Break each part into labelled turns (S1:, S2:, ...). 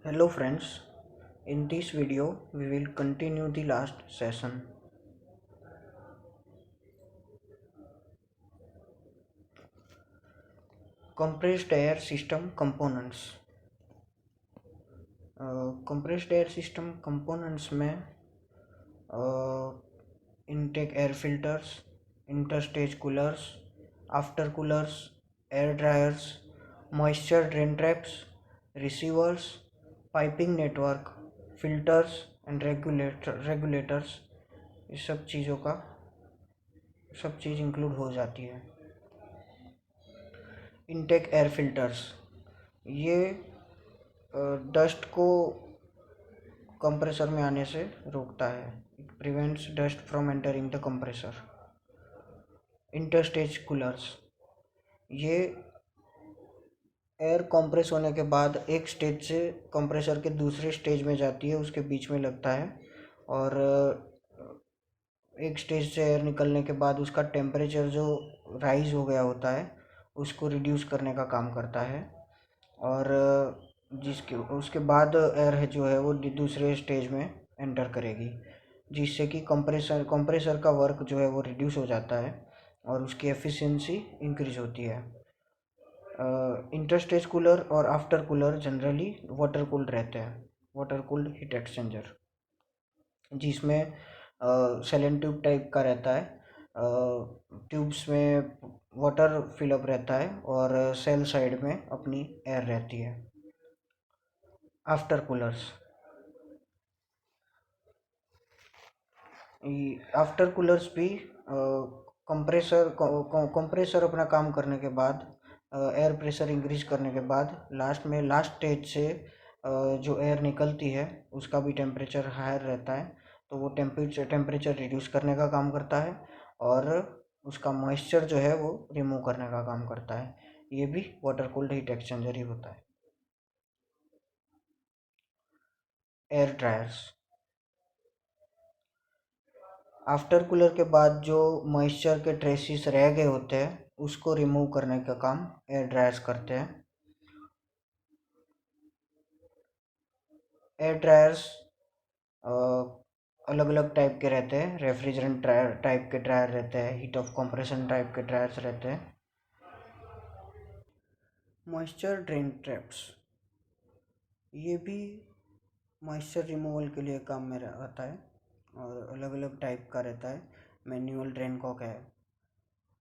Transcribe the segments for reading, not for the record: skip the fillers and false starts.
S1: Hello friends, in this video we will continue the last session. Compressed air system components. Compressed air system components में intake air filters, interstage coolers, after coolers, air dryers, moisture drain traps, receivers, piping network, filters and regulators, ये सब चीज़ों का सब चीज़ include हो जाती है। Intake air filters ये डस्ट को कंप्रेसर में आने से रोकता है। It prevents dust from entering the compressor. Interstage coolers ये एयर कंप्रेस होने के बाद एक स्टेज से कंप्रेसर के दूसरे स्टेज में जाती है, उसके बीच में लगता है और एक स्टेज से एयर निकलने के बाद उसका टेम्परेचर जो राइज हो गया होता है उसको रिड्यूस करने का काम करता है और जिसके उसके बाद एयर है जो है वो दूसरे स्टेज में एंटर करेगी, जिससे कि कंप्रेसर का वर्क जो है वो रिड्यूस हो जाता है और उसकी एफिशिएंसी इंक्रीज होती है। इंटरस्टेज कूलर और after cooler generally water cooled रहते हैं, वाटर कूल्ड हीट एक्सचेंजर, जिसमें सेलेन ट्यूब टाइप का रहता है। ट्यूब्स में वाटर फिलअप रहता है और सेल साइड में अपनी एयर रहती है। आफ्टर कूलर्स आफ्टर कूलर्स भी कंप्रेसर अपना काम करने के बाद एयर प्रेशर इंक्रीज करने के बाद लास्ट स्टेज से जो एयर निकलती है उसका भी टेम्परेचर हायर रहता है, तो वो टेम्परेचर रिड्यूस करने का काम करता है और उसका मॉइस्चर जो है वो रिमूव करने का काम करता है। ये भी वाटर कूल्ड हीट एक्सचेंजर ही होता है। एयर ड्रायर्स आफ्टर कूलर के बाद जो मॉइस्चर के ट्रेसिस रह गए होते हैं उसको रिमूव करने का काम एयर ड्रायर्स करते हैं। एयर ड्रायर्स अलग अलग टाइप के रहते हैं। रेफ्रिजरेंट टाइप के ड्रायर रहते हैं, हीट ऑफ कंप्रेशन टाइप के ड्रायर्स रहते हैं। मॉइस्चर ड्रेन ट्रैप्स ये भी मॉइस्चर रिमूवल के लिए काम में आता है और अलग अलग टाइप का रहता है। मैनुअल ड्रेन कॉक है,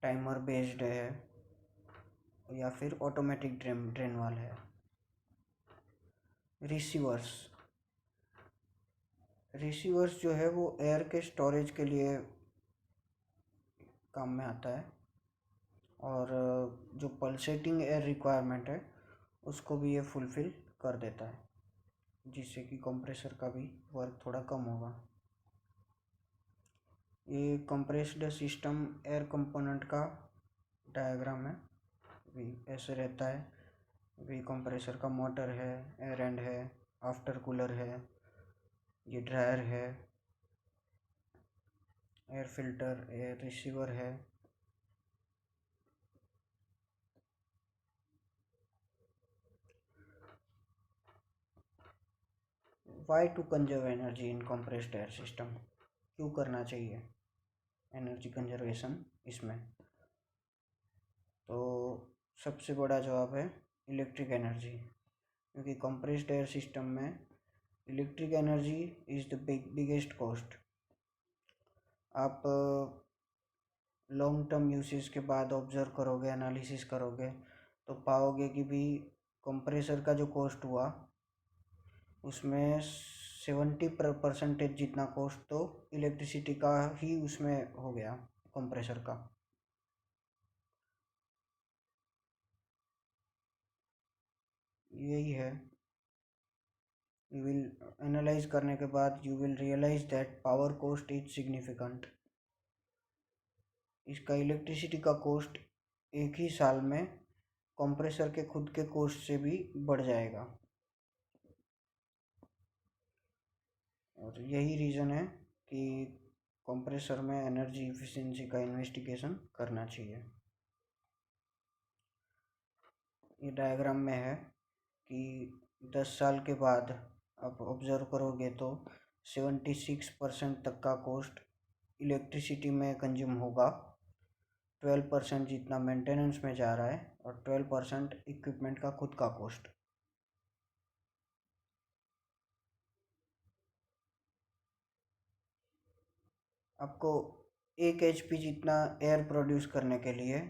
S1: टाइमर बेस्ड है या फिर ऑटोमेटिक ड्रेन वाल है। रिसीवर्स जो है वो एयर के स्टोरेज के लिए काम में आता है और जो पल्सेटिंग एयर रिक्वायरमेंट है उसको भी ये फुलफ़िल कर देता है, जिससे कि कंप्रेसर का भी वर्क थोड़ा कम होगा। ये कंप्रेस्ड सिस्टम एयर कंपोनेंट का डायग्राम है। भी ऐसे रहता है, भी कंप्रेसर का मोटर है, एयर एंड है, आफ्टर कूलर है, ये ड्रायर है, एयर फिल्टर, एयर रिसीवर है। Why to conserve energy in compressed air system, क्यों करना चाहिए एनर्जी कंजर्वेशन इसमें? तो सबसे बड़ा जवाब है इलेक्ट्रिक एनर्जी, क्योंकि कंप्रेस्ड एयर सिस्टम में electric energy is the biggest cost. आप लॉन्ग टर्म यूसेज के बाद ऑब्जर्व करोगे, एनालिसिस करोगे तो पाओगे कि भी कंप्रेसर का जो कॉस्ट हुआ उसमें 70% जितना कॉस्ट तो इलेक्ट्रिसिटी का ही उसमें हो गया कंप्रेसर का। यही है, यू विल एनालाइज करने के बाद you will realise that power cost is significant. इसका इलेक्ट्रिसिटी का कॉस्ट एक ही साल में कंप्रेसर के खुद के कॉस्ट से भी बढ़ जाएगा और यही रीज़न है कि कंप्रेसर में एनर्जी इफिशिएंसी का इन्वेस्टिगेशन करना चाहिए। ये डायग्राम में है कि 10 साल के बाद आप ऑब्जर्व करोगे तो 76% तक का कॉस्ट इलेक्ट्रिसिटी में कंज्यूम होगा। 12% जितना मेंटेनेंस में जा रहा है और 12% इक्विपमेंट का खुद का कॉस्ट। आपको 1 HP जितना एयर प्रोड्यूस करने के लिए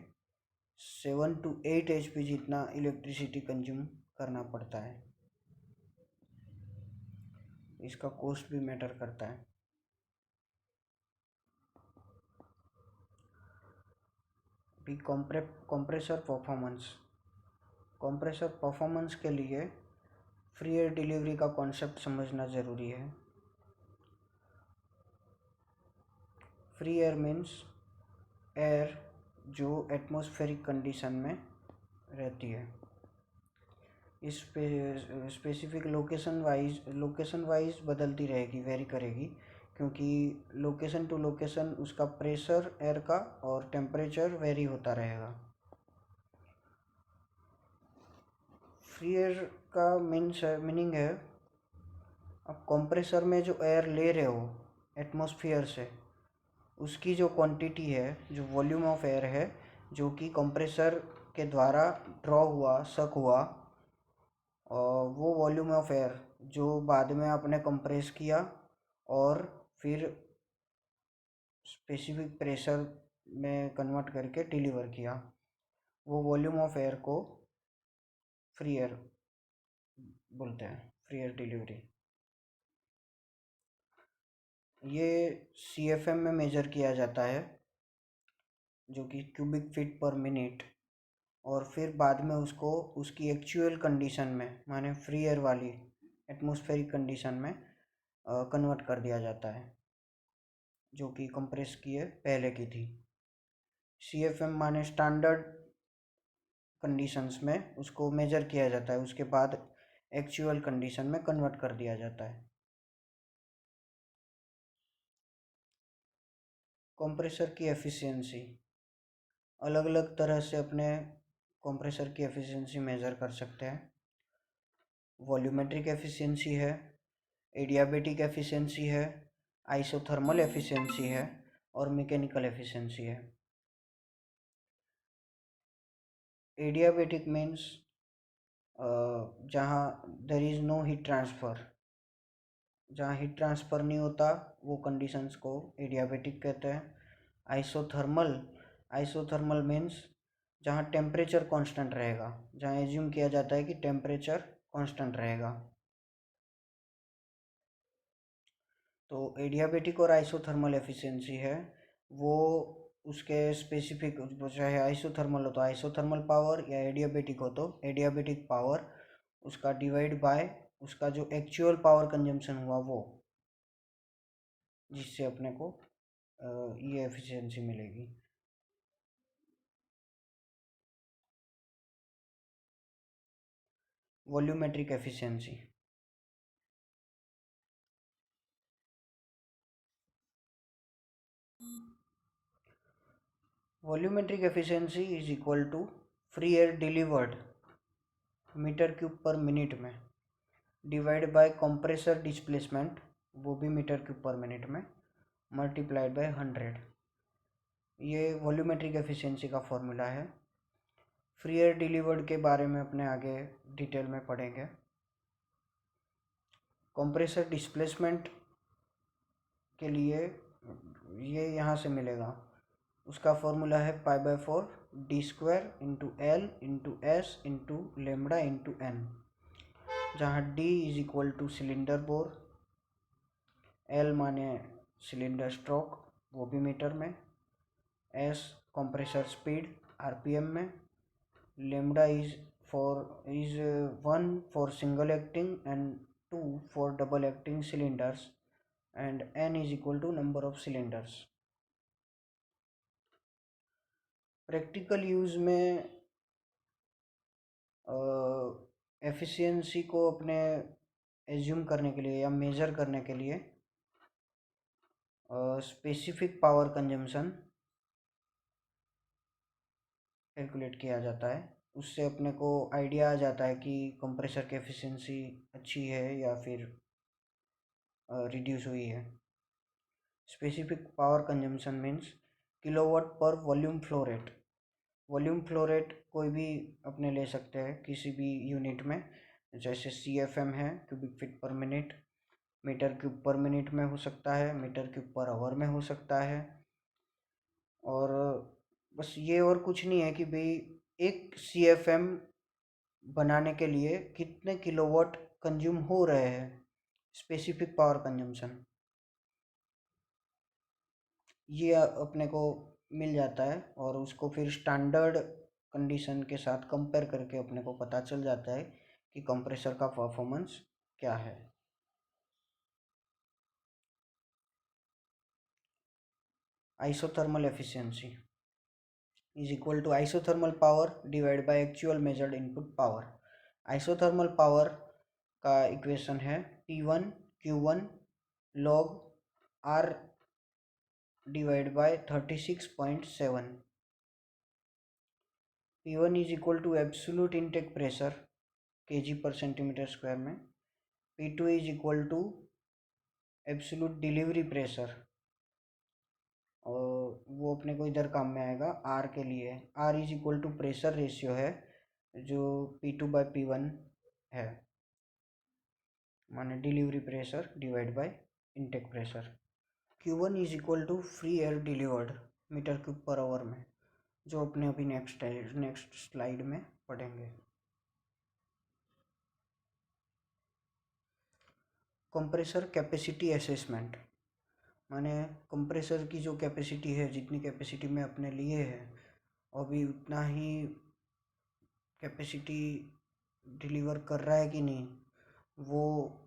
S1: 7 to 8 HP जितना इलेक्ट्रिसिटी कंज्यूम करना पड़ता है। इसका कॉस्ट भी मैटर करता है। भी कंप्रेसर परफॉर्मेंस के लिए फ्री एयर डिलीवरी का कॉन्सेप्ट समझना ज़रूरी है। फ्री एयर मीन्स एयर जो एटमॉस्फेरिक कंडीशन में रहती है। इस स्पेसिफिक लोकेशन वाइज बदलती रहेगी, वेरी करेगी, क्योंकि लोकेशन टू लोकेशन उसका प्रेशर एयर का और टेम्परेचर वेरी होता रहेगा। फ्री एयर का मीनिंग है आप कंप्रेसर में जो एयर ले रहे हो एटमॉस्फेयर से, उसकी जो क्वांटिटी है, जो वॉल्यूम ऑफ एयर है, जो कि कंप्रेसर के द्वारा ड्रॉ हुआ, सक हुआ, और वो वॉल्यूम ऑफ एयर जो बाद में आपने कंप्रेस किया और फिर स्पेसिफिक प्रेशर में कन्वर्ट करके डिलीवर किया, वो वॉल्यूम ऑफ एयर को फ्री एयर बोलते हैं, फ्री एयर डिलीवरी। ये CFM में मेजर किया जाता है, जो कि क्यूबिक फीट पर मिनट, और फिर बाद में उसको उसकी एक्चुअल कंडीशन में, माने फ्री एयर वाली एटमॉस्फेरिक कंडीशन में कन्वर्ट कर दिया जाता है, जो कि कंप्रेस किए पहले की थी। CFM माने स्टैंडर्ड कंडीशंस में उसको मेजर किया जाता है, उसके बाद एक्चुअल कंडीशन में कन्वर्ट कर दिया जाता है। कंप्रेसर की एफिशिएंसी, अलग अलग तरह से अपने कंप्रेसर की एफिशिएंसी मेजर कर सकते हैं। वॉल्यूमेट्रिक एफिशिएंसी है, एडियाबेटिक एफिशिएंसी है, आइसोथर्मल एफिशिएंसी है और मैकेनिकल एफिशिएंसी है। एडियाबेटिक मीन्स जहाँ there is no heat transfer, जहाँ हीट ट्रांसफ़र नहीं होता वो कंडीशंस को एडियाबेटिक कहते हैं। आइसोथर्मल मीन्स जहाँ टेम्परेचर कांस्टेंट रहेगा, जहाँ एज्यूम किया जाता है कि टेम्परेचर कांस्टेंट रहेगा। तो एडियाबेटिक और आइसोथर्मल एफिशिएंसी है वो उसके स्पेसिफिक, चाहे आइसोथर्मल हो तो आइसोथर्मल पावर या एडियाबेटिक हो तो एडियाबेटिक पावर, उसका डिवाइड बाय उसका जो एक्चुअल पावर कंजम्पशन हुआ वो, जिससे अपने को ये एफिशिएंसी मिलेगी। Volumetric efficiency, volumetric efficiency is equal to free air delivered metre cube per minute में डिवाइड बाय कंप्रेसर डिस्प्लेसमेंट, वो भी मीटर क्यूब पर मिनट में, मल्टीप्लाइड बाय 100। ये वॉल्यूमेट्रिक एफिशिएंसी का फॉर्मूला है। फ्री एयर डिलीवर्ड के बारे में अपने आगे डिटेल में पढ़ेंगे। कंप्रेसर डिस्प्लेसमेंट के लिए ये यहाँ से मिलेगा, उसका फॉर्मूला है π/4 d² into L into S into lambda into N, जहाँ D is equal to cylinder bore, L माने सिलेंडर स्ट्रोक वो भी मीटर में, S कंप्रेसर स्पीड RPM में, lambda is 1 for single acting and 2 for double acting cylinders, and N is equal to number of cylinders. Practical use में efficiency को अपने assume करने के लिए या मेज़र करने के लिए स्पेसिफिक पावर कंजम्पशन कैलकुलेट किया जाता है। उससे अपने को आइडिया आ जाता है कि कंप्रेसर की एफिशिएंसी अच्छी है या फिर रिड्यूस हुई है। Specific power consumption means kilowatt per volume flow rate. Volume flow rate कोई भी अपने ले सकते हैं किसी भी यूनिट में, जैसे CFM है, cubic feet per minute, metre cube per minute में हो सकता है, मीटर क्यूब पर आवर में हो सकता है। और बस ये, और कुछ नहीं है कि भाई एक CFM बनाने के लिए कितने किलोवाट कंज्यूम हो रहे हैं, स्पेसिफिक पावर कंजम्पशन, ये अपने को मिल जाता है। और उसको फिर स्टैंडर्ड कंडीशन के साथ कंपेयर करके अपने को पता चल जाता है कि कंप्रेसर का परफॉर्मेंस क्या है। Isothermal efficiency is equal to isothermal power divide by actual measured input power. Isothermal power का इक्वेशन है P1Q1 log R divide by 36.7। P1 is equal to absolute intake pressure kg per centimetre square में। P2 is equal to absolute delivery pressure, और वो अपने को इधर काम में आएगा R के लिए। R is equal to pressure ratio है जो P2/P1 है, माने delivery pressure divide by intake pressure. Q1 is equal to free air delivered metre cube per hour में, जो अपने अभी नेक्स्ट स्लाइड में पढ़ेंगे। कंप्रेसर कैपेसिटी असेसमेंट, माने कंप्रेसर की जो कैपेसिटी है, जितनी कैपेसिटी में अपने लिए है अभी उतना ही कैपेसिटी डिलीवर कर रहा है कि नहीं, वो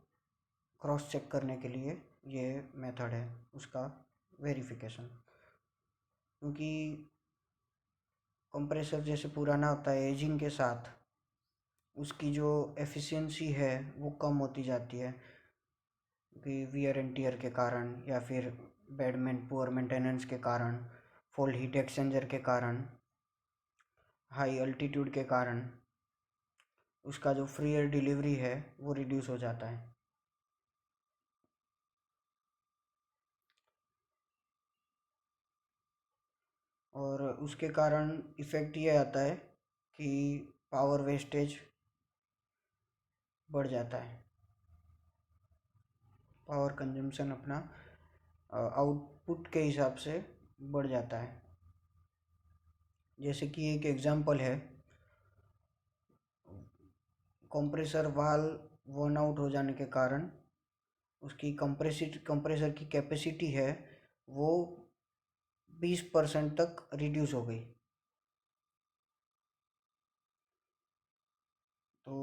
S1: क्रॉस चेक करने के लिए ये मेथड है उसका वेरिफिकेशन। क्योंकि कंप्रेसर जैसे पुराना होता है, एजिंग के साथ उसकी जो एफिशिएंसी है वो कम होती जाती है, क्योंकि वियर एंड टियर के कारण, या फिर पुअर मेंटेनेंस के कारण, फॉल हीट एक्सचेंजर के कारण, हाई अल्टीट्यूड के कारण उसका जो फ्री एयर डिलीवरी है वो रिड्यूस हो जाता है। और उसके कारण इफ़ेक्ट ये आता है कि पावर वेस्टेज बढ़ जाता है, पावर कंजम्पशन अपना आउटपुट के हिसाब से बढ़ जाता है। जैसे कि एक एग्जांपल है, कंप्रेसर वाल्व वर्न आउट हो जाने के कारण उसकी कंप्रेसर की कैपेसिटी है वो 20% तक रिड्यूस हो गई। तो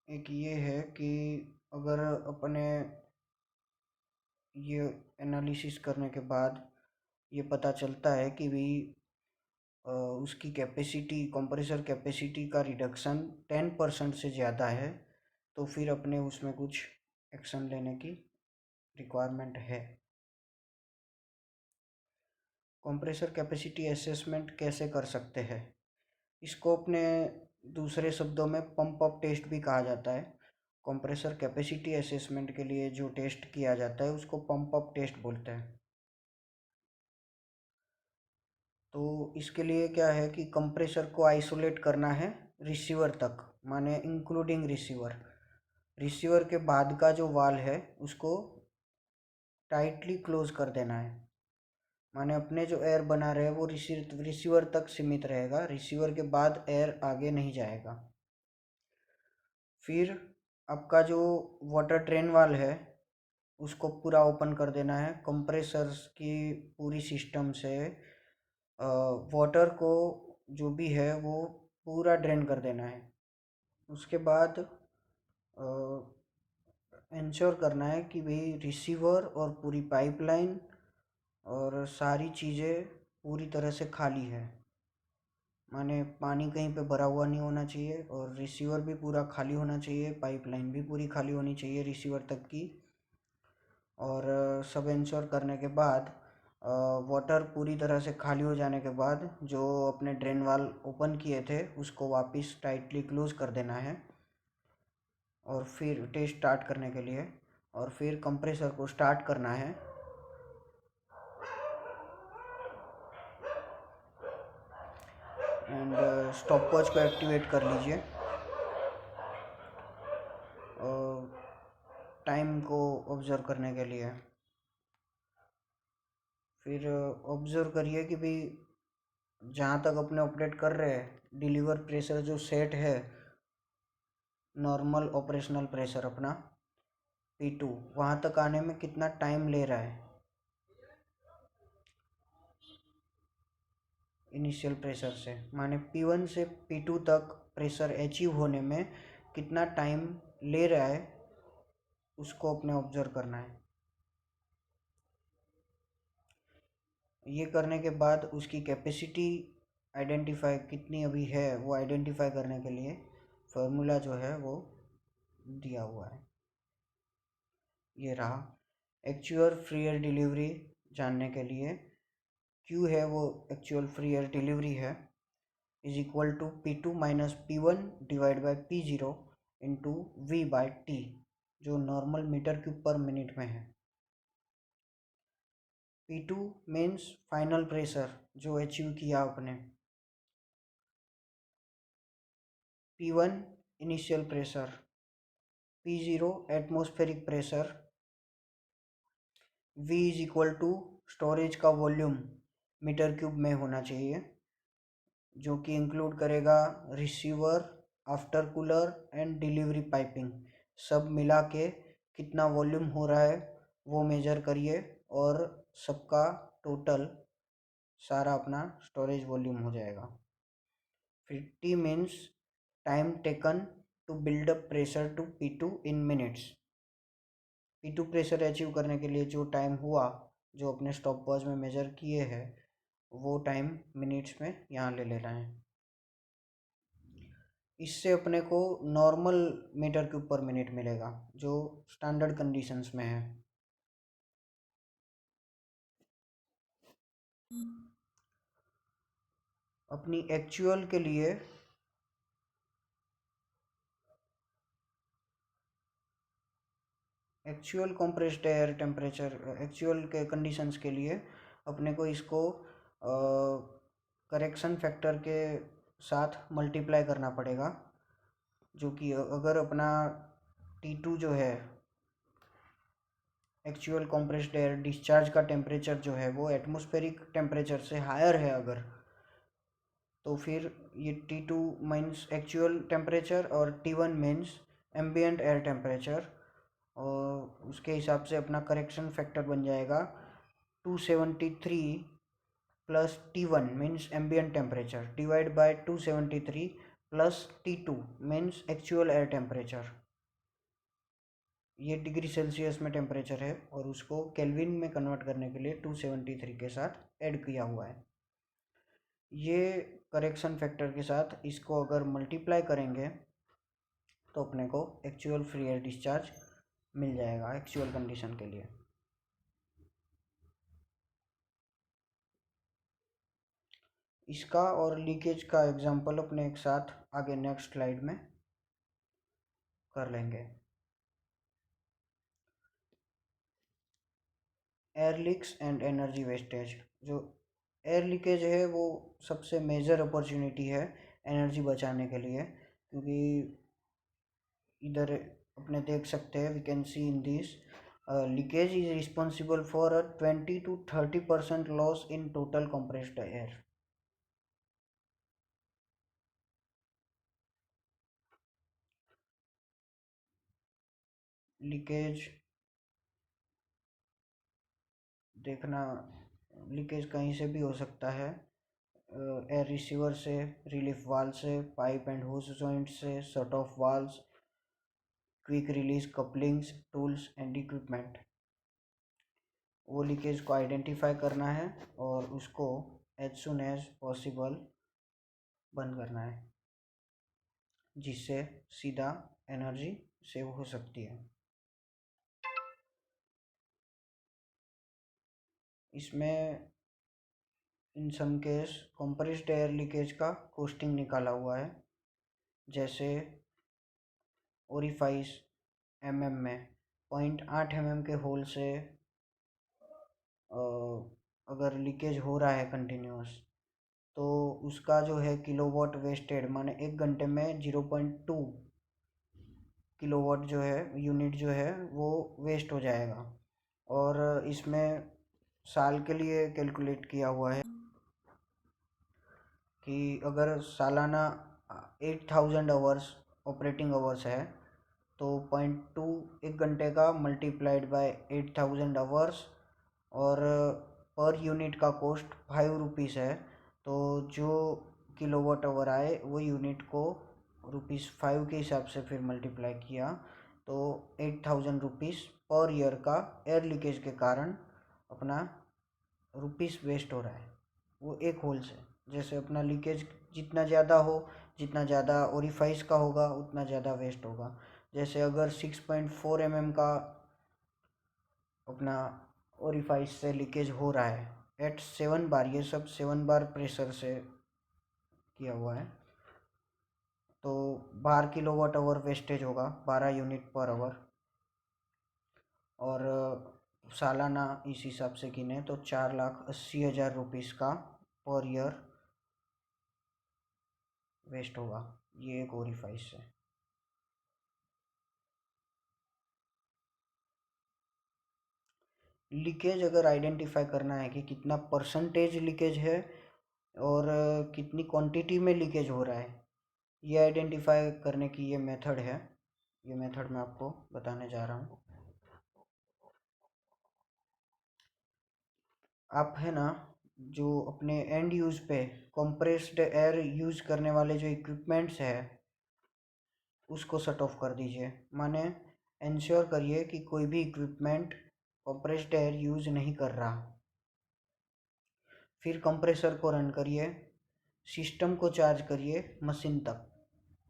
S1: एक ये है कि अगर अपने ये एनालिसिस करने के बाद ये पता चलता है कि भी उसकी कैपेसिटी, कंप्रेसर कैपेसिटी का रिडक्शन 10% से ज़्यादा है, तो फिर अपने उसमें कुछ एक्शन लेने की रिक्वायरमेंट है। कंप्रेसर कैपेसिटी असेसमेंट कैसे कर सकते हैं, इसको अपने दूसरे शब्दों में पंप अप टेस्ट भी कहा जाता है। कंप्रेसर कैपेसिटी असेसमेंट के लिए जो टेस्ट किया जाता है उसको पंप अप टेस्ट बोलते हैं। तो इसके लिए क्या है कि कंप्रेसर को आइसोलेट करना है रिसीवर तक, माने इंक्लूडिंग रिसीवर। रिसीवर के बाद का जो वाल है उसको टाइटली क्लोज कर देना है, माने अपने जो एयर बना रहे हैं वो रिसीवर तक सीमित रहेगा, रिसीवर के बाद एयर आगे नहीं जाएगा। फिर आपका जो वाटर ट्रेन वाल है उसको पूरा ओपन कर देना है, कंप्रेसर्स की पूरी सिस्टम से वाटर को जो भी है वो पूरा ड्रेन कर देना है। उसके बाद इंश्योर करना है कि भाई रिसीवर और पूरी पाइपलाइन और सारी चीज़ें पूरी तरह से खाली है, माने पानी कहीं पे भरा हुआ नहीं होना चाहिए, और रिसीवर भी पूरा खाली होना चाहिए, पाइपलाइन भी पूरी खाली होनी चाहिए रिसीवर तक की। और सब इंश्योर करने के बाद वाटर पूरी तरह से खाली हो जाने के बाद जो अपने ड्रेन वाल ओपन किए थे उसको वापस टाइटली क्लोज कर देना है, और फिर टेस्ट स्टार्ट करने के लिए, और फिर कंप्रेसर को स्टार्ट करना है। एंड स्टॉप वॉच को एक्टिवेट कर लीजिए, टाइम को ऑब्ज़र्व करने के लिए। फिर ऑब्ज़र्व करिए कि भाई जहाँ तक अपने ऑपरेट कर रहे हैं डिलीवर प्रेशर जो सेट है, नॉर्मल ऑपरेशनल प्रेशर अपना P2, वहाँ तक आने में कितना टाइम ले रहा है इनिशियल प्रेशर से, माने P1 से P2 तक प्रेशर अचीव होने में कितना टाइम ले रहा है, उसको अपने ऑब्जर्व करना है। ये करने के बाद उसकी कैपेसिटी आइडेंटिफाई कितनी अभी है वो आइडेंटिफाई करने के लिए फार्मूला जो है वो दिया हुआ है, ये रहा। एक्चुअल फ्री एयर डिलीवरी जानने के लिए Q है वो एक्चुअल फ्री एयर डिलीवरी है, is equal to P2 minus P1 divide by P0 into V by T, जो normal metre cube per minute में है। P2 मीन्स फाइनल प्रेशर जो अचीव किया आपने, P1 initial pressure, P0 atmospheric pressure, V is equal to storage का volume metre cube में होना चाहिए, जो कि इंक्लूड करेगा receiver, after cooler and delivery piping, सब मिला के कितना वॉल्यूम हो रहा है वो मेजर करिए, और सबका टोटल सारा अपना स्टोरेज वॉल्यूम हो जाएगा। फिर T means time taken to build up pressure to P2 in minutes, P2 pressure achieve करने के लिए जो टाइम हुआ जो अपने स्टॉप वॉच में मेजर किए हैं वो टाइम मिनट्स में यहाँ ले लेना है। इससे अपने को normal metre cube per minute मिलेगा जो स्टैंडर्ड कंडीशंस में है। अपनी एक्चुअल के लिए actual compressed air temperature actual के कंडीशंस के लिए अपने को इसको करेक्शन फैक्टर के साथ मल्टीप्लाई करना पड़ेगा, जो कि अगर अपना T2 जो है एक्चुअल कंप्रेस्ड एयर डिस्चार्ज का टेम्परेचर जो है वो एटमॉस्फेरिक टेम्परेचर से हायर है अगर, तो फिर ये T2 मीन्स एक्चुअल टेम्परेचर और T1 means ambient air temperature, और उसके हिसाब से अपना करेक्शन फैक्टर बन जाएगा 273 plus T1 means ambient temperature divide by 273 plus T2 means actual air temperature. ये डिग्री सेल्सियस में टेम्परेचर है और उसको केल्विन में कन्वर्ट करने के लिए 273 के साथ ऐड किया हुआ है। ये करेक्शन फैक्टर के साथ इसको अगर मल्टीप्लाई करेंगे तो अपने को एक्चुअल फ्री एयर डिस्चार्ज मिल जाएगा एक्चुअल कंडीशन के लिए। इसका और लीकेज का एग्जांपल अपने एक साथ आगे नेक्स्ट स्लाइड में कर लेंगे। Air leaks and energy wastage, जो एयर लीकेज है वो सबसे मेजर अपॉर्चुनिटी है एनर्जी बचाने के लिए, क्योंकि इधर अपने देख सकते हैं we can see in this leakage is responsible for a 20 to 30% loss in total compressed air. Leakage देखना, लीकेज कहीं से भी हो सकता है, एयर रिसीवर से, रिलीफ वाल्व से, पाइप एंड होस जॉइंट से, shut off valves, quick release couplings, tools and equipment. वो लीकेज को आइडेंटिफाई करना है और उसको एज सुन एज पॉसिबल बंद करना है, जिससे सीधा एनर्जी सेव हो सकती है। इसमें in some case compressed air leakage का कॉस्टिंग निकाला हुआ है। जैसे ओरिफाइस में 0.8 के होल से अगर लीकेज हो रहा है कंटिन्यूस, तो उसका जो है किलोवाट वेस्टेड, माने 1 घंटे में 0.2 किलोवाट जो है यूनिट जो है वो वेस्ट हो जाएगा। और इसमें साल के लिए कैलकुलेट किया हुआ है कि अगर सालाना 8000 आवर्स ऑपरेटिंग आवर्स है, तो 0.2 1 घंटे का मल्टीप्लाइड बाय 8000 आवर्स, और पर यूनिट का कॉस्ट 5 रुपीज़ है। तो जो किलोवाट आवर आए वो यूनिट को ₹5 के हिसाब से फिर मल्टीप्लाई किया, तो 8000 रुपीज़ पर ईयर का एयर लीकेज के कारण अपना रुपीज़ वेस्ट हो रहा है, वो एक होल से। जैसे अपना लीकेज जितना ज़्यादा हो, जितना ज़्यादा ओरिफाइस का होगा उतना ज़्यादा वेस्ट होगा। जैसे अगर 6.4 का अपना ओरिफाइस से लीकेज हो रहा है एट 7 बार, ये सब 7 बार प्रेशर से किया हुआ है, तो 12 किलोवाट आवर वेस्टेज होगा, 12 यूनिट पर आवर। और सालाना इस हिसाब से गिने तो 4,80,000 रुपीज़ का पर ईयर वेस्ट होगा, ये एक ओरिफाइस से। लीकेज अगर आइडेंटिफाई करना है कि कितना परसेंटेज लीकेज है और कितनी क्वांटिटी में लीकेज हो रहा है, ये आइडेंटिफाई करने की ये मेथड है। ये मेथड मैं आपको बताने जा रहा हूँ। आप है ना, जो अपने एंड यूज़ पे कंप्रेस्ड एयर यूज़ करने वाले जो इक्विपमेंट्स है उसको शट ऑफ कर दीजिए। माने इंश्योर करिए कि कोई भी इक्विपमेंट कंप्रेस्ड एयर यूज़ नहीं कर रहा। फिर कंप्रेसर को रन करिए, सिस्टम को चार्ज करिए मशीन तक,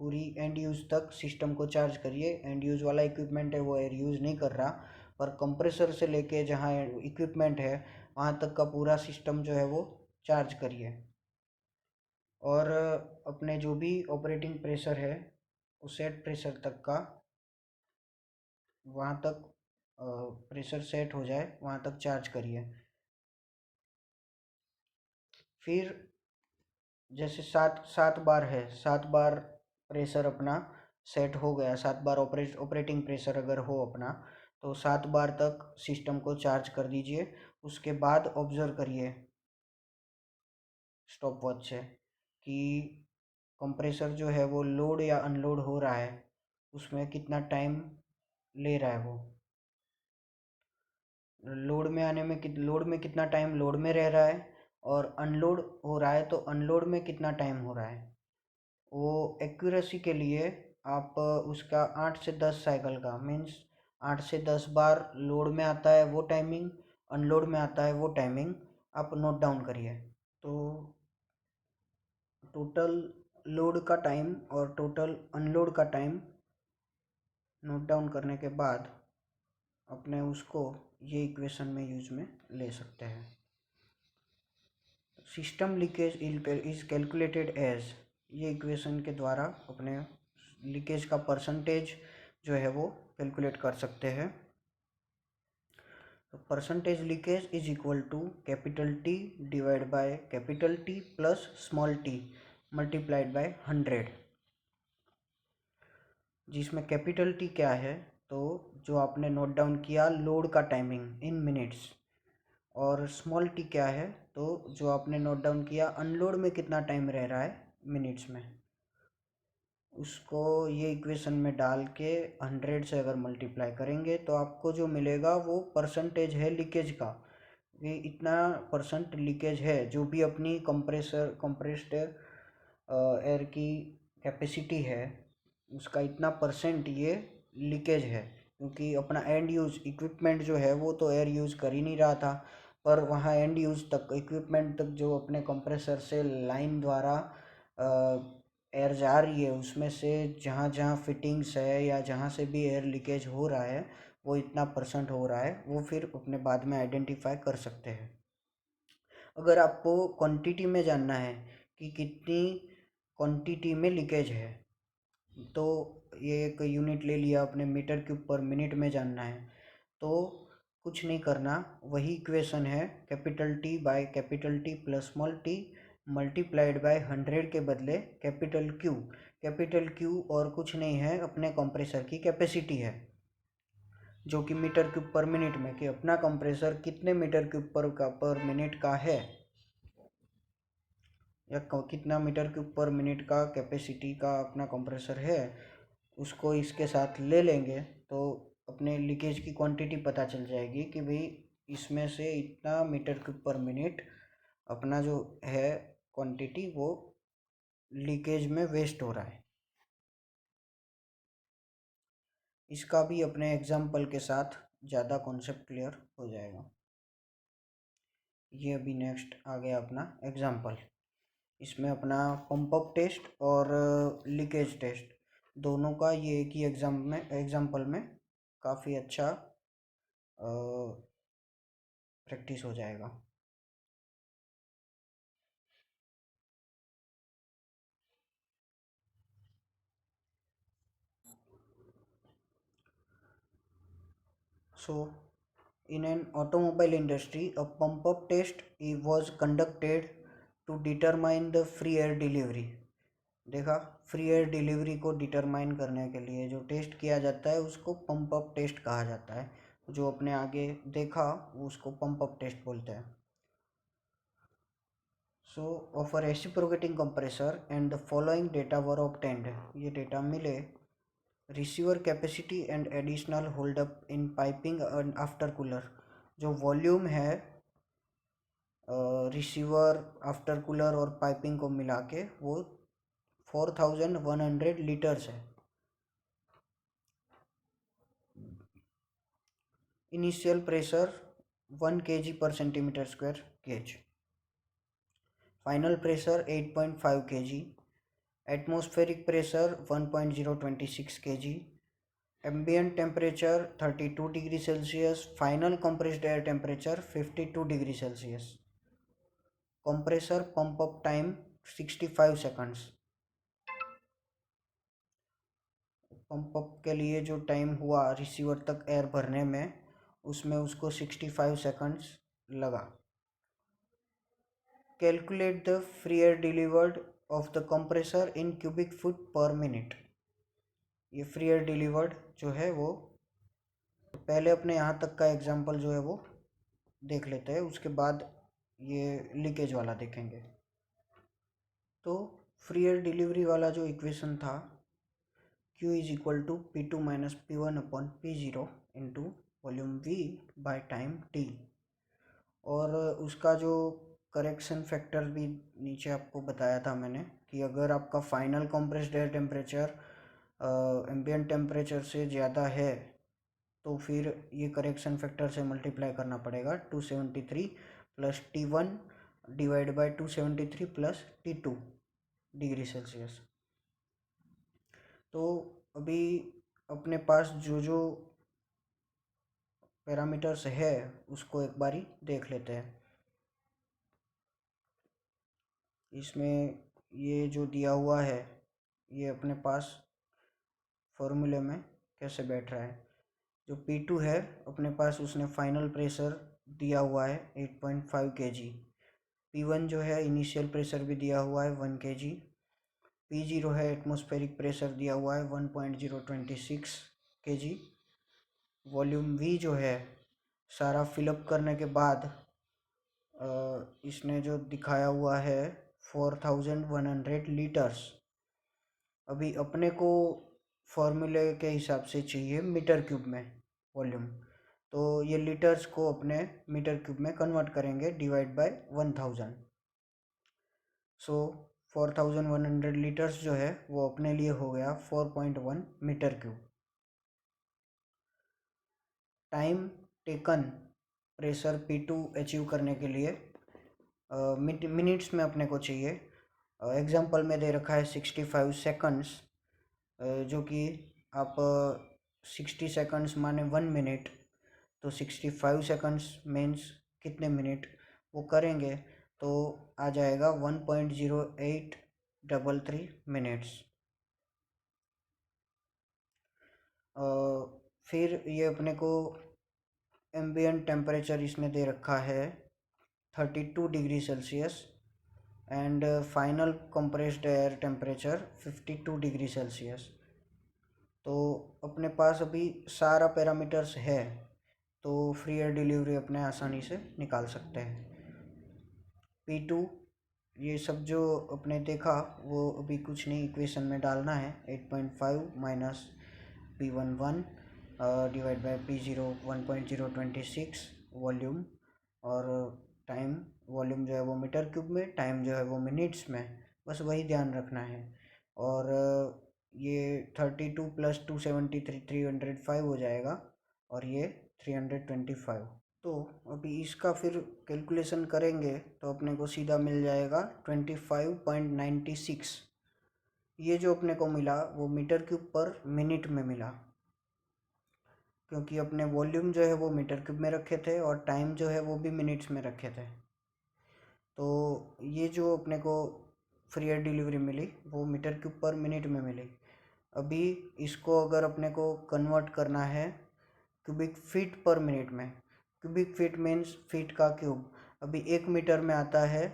S1: पूरी एंड यूज़ तक सिस्टम को चार्ज करिए। एंड यूज़ वाला इक्विपमेंट है वो एयर यूज़ नहीं कर रहा, पर कंप्रेसर से लेके जहाँ इक्विपमेंट है वहाँ तक का पूरा सिस्टम जो है वो चार्ज करिए। और अपने जो भी ऑपरेटिंग प्रेशर है उस सेट प्रेशर तक का, वहाँ तक प्रेशर सेट हो जाए वहाँ तक चार्ज करिए। फिर जैसे 7 बार है, 7 बार प्रेशर अपना सेट हो गया, 7 बार ऑपरेटिंग प्रेशर अगर हो अपना, तो 7 बार तक सिस्टम को चार्ज कर दीजिए। उसके बाद ऑब्जर्व करिए स्टॉप वॉच से कि कंप्रेसर जो है वो लोड या अनलोड हो रहा है, उसमें कितना टाइम ले रहा है वो। लोड में कितना टाइम लोड में रह रहा है, और अनलोड हो रहा है तो अनलोड में कितना टाइम हो रहा है। वो एक्यूरेसी के लिए आप उसका 8 से 10 साइकिल का, मीन्स 8 से 10 बार लोड में आता है वो टाइमिंग, अनलोड में आता है वो टाइमिंग आप नोट डाउन करिए। तो टोटल लोड का टाइम और टोटल अनलोड का टाइम नोट डाउन करने के बाद अपने उसको ये इक्वेशन में यूज में ले सकते हैं। System leakage is calculated as, ये इक्वेशन के द्वारा अपने लीकेज का परसेंटेज जो है वो कैलकुलेट कर सकते हैं। तो percentage leakage is equal to capital T divide by capital T plus small T multiplied by 100, जिसमें कैपिटल टी क्या है, तो जो आपने नोट डाउन किया लोड का टाइमिंग इन मिनट्स, और स्मॉल टी क्या है, तो जो आपने नोट डाउन किया अनलोड में कितना टाइम रह रहा है मिनट्स में। उसको ये इक्वेशन में डाल के 100 से अगर मल्टीप्लाई करेंगे तो आपको जो मिलेगा वो परसेंटेज है लीकेज का। ये इतना परसेंट लीकेज है, जो भी अपनी कंप्रेस्ड एयर की कैपेसिटी है उसका इतना परसेंट ये लीकेज है। क्योंकि अपना एंड यूज़ इक्विपमेंट जो है वो तो एयर यूज़ कर ही नहीं रहा था, पर वहाँ एंड यूज़ तक इक्विपमेंट तक जो अपने कंप्रेसर से लाइन द्वारा एयर जा रही है, उसमें से जहाँ जहाँ फिटिंग्स है या जहाँ से भी एयर लीकेज हो रहा है वो इतना परसेंट हो रहा है, वो फिर अपने बाद में आइडेंटिफाई कर सकते हैं। अगर आपको क्वांटिटी में जानना है कि कितनी क्वांटिटी में लीकेज है, तो ये एक यूनिट ले लिया आपने, मीटर क्यूब पर मिनट में जानना है, तो कुछ नहीं करना, वही इक्वेशन है, capital T by capital T plus small T multiplied by 100 के बदले कैपिटल क्यू और कुछ नहीं है, अपने कंप्रेसर की कैपेसिटी है, जो कि मीटर क्यूब पर मिनट में, कि अपना कंप्रेसर कितने मीटर क्यूब पर मिनट का है, या कितना मीटर क्यूब पर मिनट का कैपेसिटी का अपना कंप्रेसर है, उसको इसके साथ ले लेंगे तो अपने लीकेज की क्वांटिटी पता चल जाएगी कि भाई इसमें से इतना मीटर क्यूब पर मिनट अपना जो है क्वांटिटी वो लीकेज में वेस्ट हो रहा है। इसका भी अपने एग्जाम्पल के साथ ज़्यादा कॉन्सेप्ट क्लियर हो जाएगा। ये अभी नेक्स्ट आ गया अपना एग्जाम्पल। इसमें अपना पंप अप टेस्ट और लीकेज टेस्ट दोनों का ये एक ही एग्जाम्पल में काफ़ी अच्छा प्रैक्टिस हो जाएगा। So, in an automobile industry, a pump-up test was conducted to determine the free air delivery. देखा, फ्री एयर डिलीवरी को डिटरमाइन करने के लिए जो टेस्ट किया जाता है उसको पंप अप टेस्ट कहा जाता है। जो अपने आगे देखा उसको पंप अप टेस्ट बोलते हैं। सो of a reciprocating compressor and the following data were obtained, ये डेटा मिले। Receiver capacity and additional hold up in piping and after cooler, जो वॉल्यूम है रिसीवर आफ्टर कूलर और पाइपिंग को मिला के वो 4100 लीटर्स है। Initial pressure 1 kg per centimetre square gauge, final pressure 8.5 kg, atmospheric pressure 1.026 kg, ambient temperature 32 degree Celsius, final compressed air temperature 52 degree Celsius, compressor pump up time 65 seconds. Pump up के लिए जो time हुआ receiver तक air भरने में, उसमें उसको 65 seconds लगा। Calculate the free air delivered of the compressor in cubic foot पर मिनट। ये फ्री एयर डिलीवर्ड जो है वो पहले अपने यहाँ तक का एग्जांपल जो है वो देख लेते हैं, उसके बाद ये लीकेज वाला देखेंगे। तो फ्री एयर डिलीवरी वाला जो इक्वेशन था, Q is equal to P2 minus P1 upon P0 into volume V by time T, और उसका जो करेक्शन फैक्टर भी नीचे आपको बताया था मैंने कि अगर आपका final compressed air temperature ambient temperature से ज़्यादा है तो फिर ये करेक्शन फैक्टर से मल्टीप्लाई करना पड़ेगा, 273 plus T1 divide by 273 plus T2 degree Celsius. तो अभी अपने पास जो जो पैरामीटर्स है उसको एक बारी देख लेते हैं। इसमें ये जो दिया हुआ है ये अपने पास फॉर्मूले में कैसे बैठ रहा है। जो P2 है अपने पास, उसने फाइनल प्रेशर दिया हुआ है 8.5 kg, P1 जो है इनिशियल प्रेशर भी दिया हुआ है 1 kg, P0 है एटमॉस्फेरिक प्रेशर दिया हुआ है 1.026 kg, वॉल्यूम V जो है सारा फिलअप करने के बाद इसने जो दिखाया हुआ है 4100 लीटर्स। अभी अपने को फॉर्मूले के हिसाब से चाहिए मीटर क्यूब में वॉल्यूम, तो ये लीटर्स को अपने मीटर क्यूब में कन्वर्ट करेंगे डिवाइड बाय 1000। सो 4100 लीटर्स जो है वो अपने लिए हो गया 4.1 metre cube. Time taken pressure P2 achieve करने के लिए मिनट्स में अपने को चाहिए। एग्जांपल में दे रखा है 65 सेकंड्स, जो कि आप 60 सेकंड्स माने 1 मिनट, तो 65 सेकंड्स मीन्स कितने मिनट वो करेंगे। तो आ जाएगा 1.0833 मिनट्स। फिर ये अपने को एम्बिएंट टेम्परेचर इसने दे रखा है 32 degree Celsius and final compressed air temperature 52 degree Celsius. तो अपने पास अभी सारा पैरामीटर्स है, तो फ्री एयर डिलीवरी अपने आसानी से निकाल सकते हैं। P2 ये सब जो अपने देखा वो अभी कुछ नहीं, इक्वेशन में डालना है। 8.5 minus P11 divide by P0 1.026 volume, और टाइम, वॉल्यूम जो है वो मीटर क्यूब में, टाइम जो है वो मिनट्स में, बस वही ध्यान रखना है। और ये 32 प्लस 273 305 हो जाएगा, और ये 325। तो अभी इसका फिर कैलकुलेशन करेंगे तो अपने को सीधा मिल जाएगा 25.96। ये जो अपने को मिला वो मीटर क्यूब पर मिनट में मिला, क्योंकि अपने वॉल्यूम जो है वो मीटर क्यूब में रखे थे और टाइम जो है वो भी मिनट्स में रखे थे। तो ये जो अपने को फ्री एयर डिलीवरी मिली वो मीटर क्यूब पर मिनट में मिली। अभी इसको अगर अपने को कन्वर्ट करना है क्यूबिक फीट पर मिनट में, क्यूबिक फीट मीन्स फीट का क्यूब। अभी 1 मीटर में आता है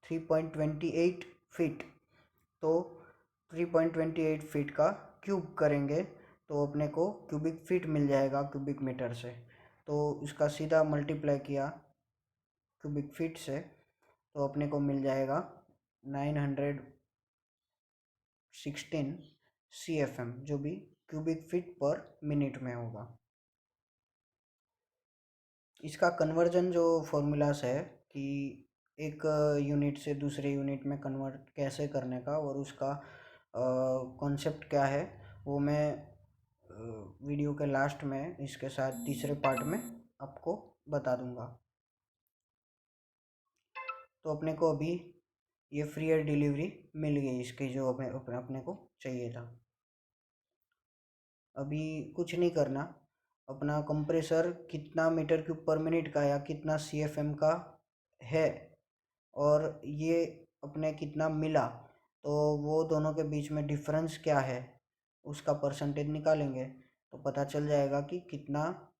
S1: 3.28 फीट, तो 3.28 फीट का क्यूब करेंगे तो अपने को क्यूबिक फीट मिल जाएगा क्यूबिक मीटर से। तो इसका सीधा मल्टीप्लाई किया क्यूबिक फीट से तो अपने को मिल जाएगा 916 CFM, जो भी क्यूबिक फीट पर मिनट में होगा। इसका कन्वर्जन जो फॉर्मूलास है कि एक यूनिट से दूसरे यूनिट में कन्वर्ट कैसे करने का और उसका कॉन्सेप्ट क्या है, वो मैं वीडियो के लास्ट में इसके साथ तीसरे पार्ट में आपको बता दूंगा। तो अपने को अभी ये फ्री एयर डिलीवरी मिल गई इसकी जो अपने को चाहिए था। अभी कुछ नहीं करना, अपना कंप्रेसर कितना मीटर क्यूब पर मिनट का या कितना CFM का है और ये अपने कितना मिला, तो वो दोनों के बीच में डिफरेंस क्या है उसका परसेंटेज निकालेंगे तो पता चल जाएगा कि कितना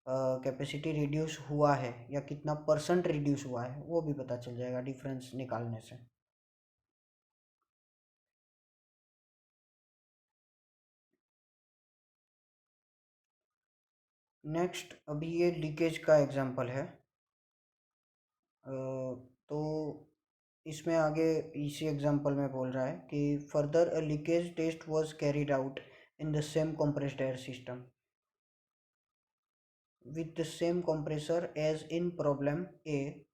S1: कैपेसिटी रिड्यूस हुआ है या कितना परसेंट रिड्यूस हुआ है, वो भी पता चल जाएगा डिफरेंस निकालने से। नेक्स्ट अभी ये लीकेज का एग्जांपल है। तो इसमें आगे इसी एग्जांपल में बोल रहा है कि further a leakage test was carried out in the same compressed air system with the same compressor as in problem A,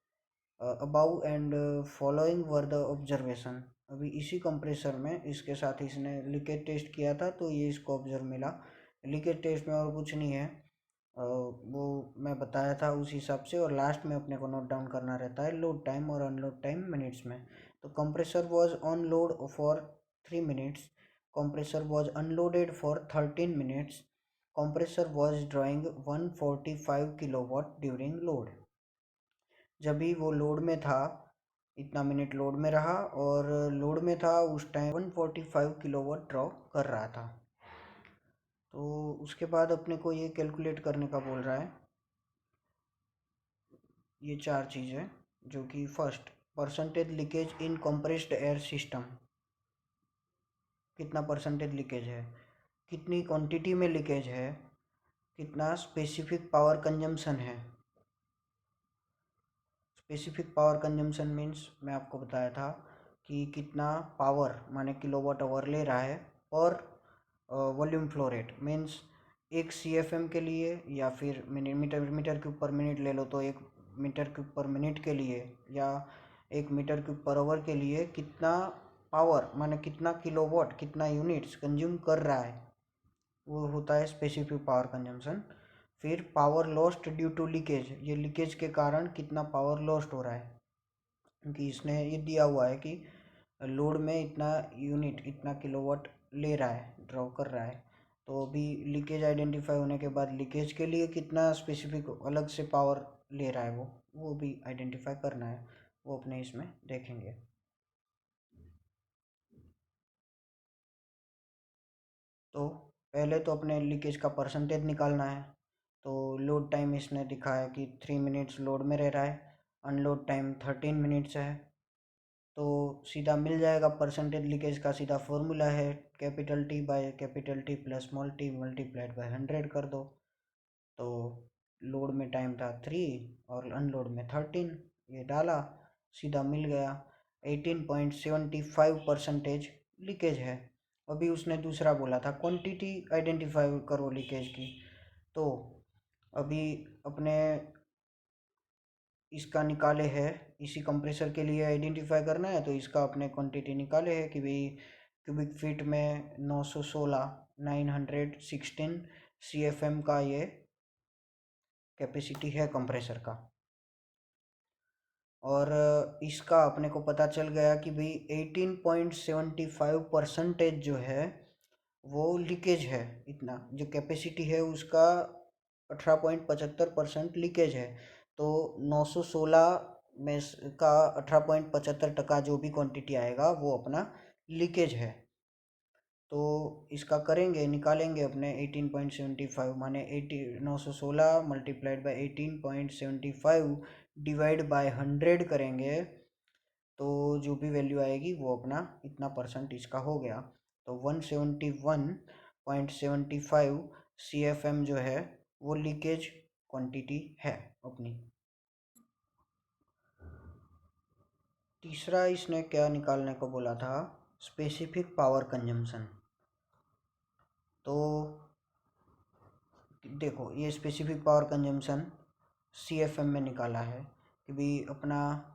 S1: above and following were the observation। अभी इसी कंप्रेसर में इसके साथ इसने लीकेज टेस्ट किया था तो ये इसको ऑब्जर्व मिला। लीकेज टेस्ट में और कुछ नहीं है, वो मैं बताया था उस हिसाब से, और लास्ट में अपने को नोट डाउन करना रहता है लोड टाइम और अनलोड टाइम मिनट्स में। तो compressor was on load for 3 minutes, compressor was unloaded for 13 minutes, compressor was drawing 145 kilowatt during load. जब भी वो लोड में था इतना मिनट लोड में रहा और लोड में था उस टाइम 145 किलोवाट ड्रॉ कर रहा था। तो उसके बाद अपने को ये कैलकुलेट करने का बोल रहा है, ये 4 चीज़ें, जो कि फर्स्ट परसेंटेज लीकेज इन कंप्रेस्ड एयर सिस्टम, कितना परसेंटेज लीकेज है, कितनी क्वांटिटी में लीकेज है, कितना स्पेसिफिक पावर कंजम्पशन है। स्पेसिफिक पावर कंजम्पशन मीन्स मैं आपको बताया था कि कितना पावर माने किलोवाट आवर ले रहा है, और volume flow rate means 1 CFM के लिए या फिर मीटर क्यूब पर मिनट ले लो तो 1 मीटर क्यूब पर मिनट के लिए या 1 मीटर क्यूब पर आवर के लिए कितना पावर माने कितना किलोवाट कितना यूनिट्स कंज्यूम कर रहा है, वो होता है स्पेसिफिक पावर कंजम्पशन। फिर power lost due to leakage, ये लीकेज के कारण कितना पावर लॉस्ट हो रहा है, क्योंकि इसने ये दिया हुआ है कि लोड में इतना यूनिट इतना किलोवाट ले रहा है ड्रॉ कर रहा है। तो अभी लीकेज आइडेंटिफाई होने के बाद लीकेज के लिए कितना स्पेसिफिक अलग से पावर ले रहा है वो भी आइडेंटिफाई करना है, वो अपने इसमें देखेंगे। तो पहले तो अपने लीकेज का परसेंटेज निकालना है। तो लोड टाइम इसने दिखाया कि 3 मिनट्स लोड में रह रहा है, अनलोड टाइम 13 मिनट्स है। तो सीधा मिल जाएगा परसेंटेज लीकेज का, सीधा फॉर्मूला है capital T by capital T plus small T multiplied by 100 कर दो। तो लोड में टाइम था 3 और अनलोड में 13, ये डाला, सीधा मिल गया 18.75 परसेंटेज लीकेज है। अभी उसने दूसरा बोला था क्वांटिटी आइडेंटिफाई करो लीकेज की। तो अभी अपने इसका निकाले है, इसी कंप्रेसर के लिए आइडेंटिफाई करना है, तो इसका अपने क्वांटिटी निकाले है कि भाई क्यूबिक फीट में 916 CFM का ये कैपेसिटी है कंप्रेसर का। और इसका अपने को पता चल गया कि भाई 18.75 परसेंटेज जो है वो लीकेज है। इतना जो कैपेसिटी है उसका 18.75% लीकेज है। तो 916 में का 18.75% जो भी क्वांटिटी आएगा वो अपना लीकेज है। तो इसका करेंगे, निकालेंगे अपने 18.75 माने 916 मल्टीप्लाइड बाई 18.75 डिवाइड बाय 100 करेंगे, तो जो भी वैल्यू आएगी वो अपना इतना परसेंट इसका हो गया। तो 171.75 CFM जो है वो लीकेज क्वांटिटी है अपनी। तीसरा इसने क्या निकालने को बोला था, स्पेसिफिक पावर कंजम्पशन। तो देखो ये स्पेसिफिक पावर कंजम्पशन CFM में निकाला है कि भाई अपना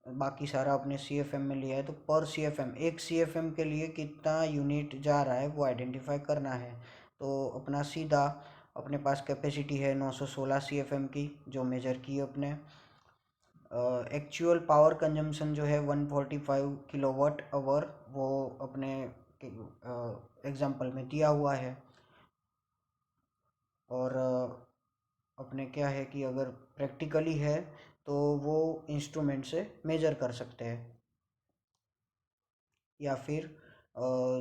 S1: बाकी सारा अपने CFM में लिया है, तो पर CFM एक CFM के लिए कितना यूनिट जा रहा है वो आइडेंटिफाई करना है। तो अपना सीधा अपने पास कैपेसिटी है 916 CFM की जो मेजर की अपने। एक्चुअल पावर कंजम्पशन जो है 145 किलोवाट आवर वो अपने एग्जाम्पल में दिया हुआ है। और अपने क्या है कि अगर प्रैक्टिकली है तो वो इंस्ट्रूमेंट से मेजर कर सकते हैं, या फिर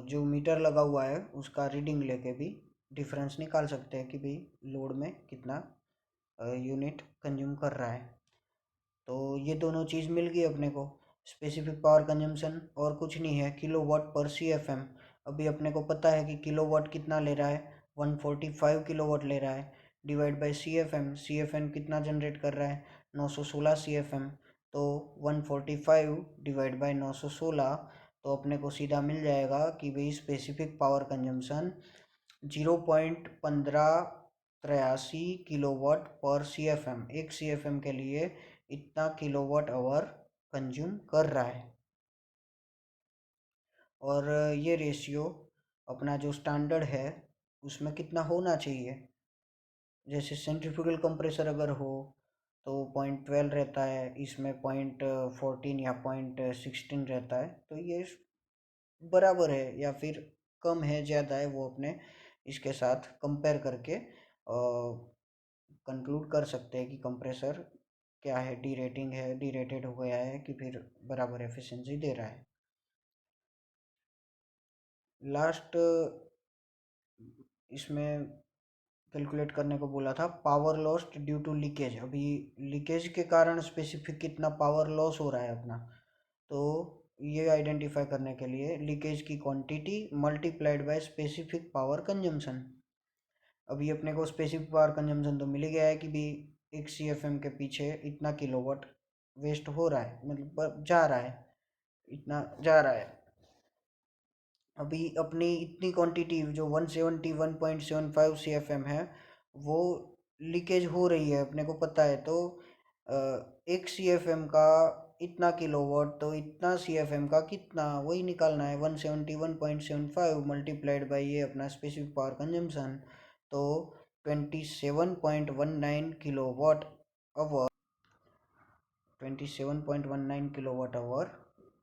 S1: जो मीटर लगा हुआ है उसका रीडिंग लेके भी डिफरेंस निकाल सकते हैं कि भाई लोड में कितना यूनिट कंज्यूम कर रहा है। तो ये दोनों चीज़ मिल गई अपने को। स्पेसिफिक पावर कंजम्पशन और कुछ नहीं है, किलोवाट पर CFM। अभी अपने को पता है कि किलोवाट कितना ले रहा है, 145 किलोवाट ले रहा है, डिवाइड बाय CFM कितना जनरेट कर रहा है, 916 CFM। तो 145 डिवाइड बाय 916, तो अपने को सीधा मिल जाएगा कि भाई स्पेसिफिक पावर कंजम्पशन 0.1583 किलोवाट पर CFM, एक CFM के लिए इतना किलोवाट आवर कंज्यूम कर रहा है। और ये रेशियो अपना जो स्टैंडर्ड है उसमें कितना होना चाहिए, जैसे सेंट्रीफ्यूगल कंप्रेसर अगर हो तो 0.12 रहता है, इसमें 0.14 या 0.16 रहता है। तो ये बराबर है या फिर कम है ज़्यादा है वो अपने इसके साथ कंपेयर करके कंक्लूड कर सकते हैं कि कंप्रेसर क्या है, डी रेटिंग है, डी रेटेड हो गया है कि फिर बराबर एफिशिएंसी दे रहा है। लास्ट इसमें कैलकुलेट करने को बोला था power lost due to leakage. अभी लीकेज के कारण स्पेसिफिक कितना पावर लॉस हो रहा है अपना, तो ये आइडेंटिफाई करने के लिए लीकेज की quantity multiplied by specific power consumption. अभी अपने को स्पेसिफिक पावर कंजम्पशन तो मिल गया है कि भी एक CFM के पीछे इतना किलोवाट वेस्ट हो रहा है, मतलब जा रहा है, इतना जा रहा है। अभी अपनी इतनी क्वांटिटी जो 171.75 CFM है वो लीकेज हो रही है अपने को पता है। तो एक CFM का इतना किलोवाट, तो इतना CFM का कितना वही निकालना है, 171.75 मल्टीप्लाइड बाई ये अपना स्पेसिफिक पावर कंजम्पशन। तो 27.19 kilowatt hour 27.19 kilowatt hour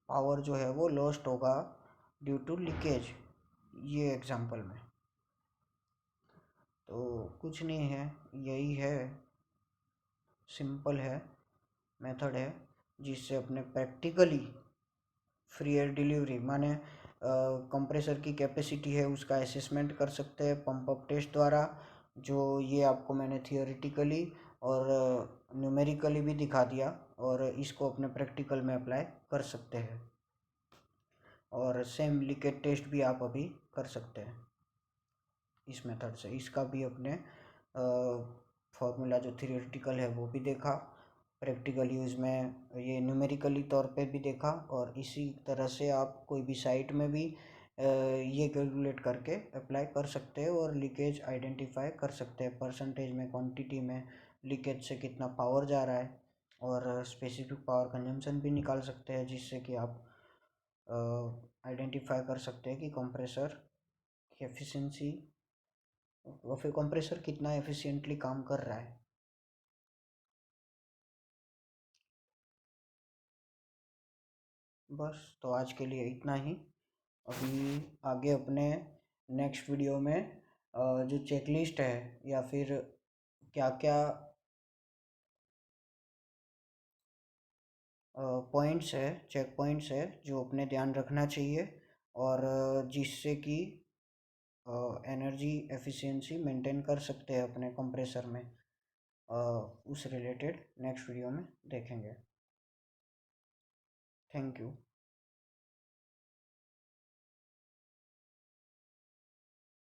S1: power जो है वो लॉस्ट होगा ड्यू टू लीकेज, ये एग्जांपल में। तो कुछ नहीं है, यही है, सिंपल है, मेथड है। जिससे अपने प्रैक्टिकली फ्री एयर डिलीवरी माने कंप्रेसर की कैपेसिटी है उसका असेसमेंट कर सकते हैं पंप अप टेस्ट द्वारा। जो ये आपको मैंने थियोरेटिकली और न्यूमेरिकली भी दिखा दिया, और इसको अपने प्रैक्टिकल में अप्लाई कर सकते हैं। और सेम लीकेज टेस्ट भी आप अभी कर सकते हैं इस मेथड से। इसका भी अपने फॉर्मूला जो थियोरेटिकल है वो भी देखा, प्रैक्टिकल यूज़ में ये न्यूमेरिकली तौर पे भी देखा, और इसी तरह से आप कोई भी साइट में भी ये कैलकुलेट करके अप्लाई कर सकते हैं और लीकेज आइडेंटिफाई कर सकते हैं। परसेंटेज में, क्वांटिटी में लीकेज से कितना पावर जा रहा है, और स्पेसिफिक पावर कंजम्पशन भी निकाल सकते हैं, जिससे कि आप आइडेंटिफाई कर सकते हैं कि कंप्रेसर की एफिशिएंसी और फिर कंप्रेसर कितना एफिशिएंटली काम कर रहा है। बस तो आज के लिए इतना ही। अभी आगे अपने नेक्स्ट वीडियो में जो चेकलिस्ट है या फिर क्या क्या पॉइंट्स है, चेक पॉइंट्स है जो अपने ध्यान रखना चाहिए, और जिससे कि एनर्जी एफिशिएंसी मेंटेन कर सकते हैं अपने कंप्रेसर में, उस रिलेटेड नेक्स्ट वीडियो में देखेंगे। Thank you.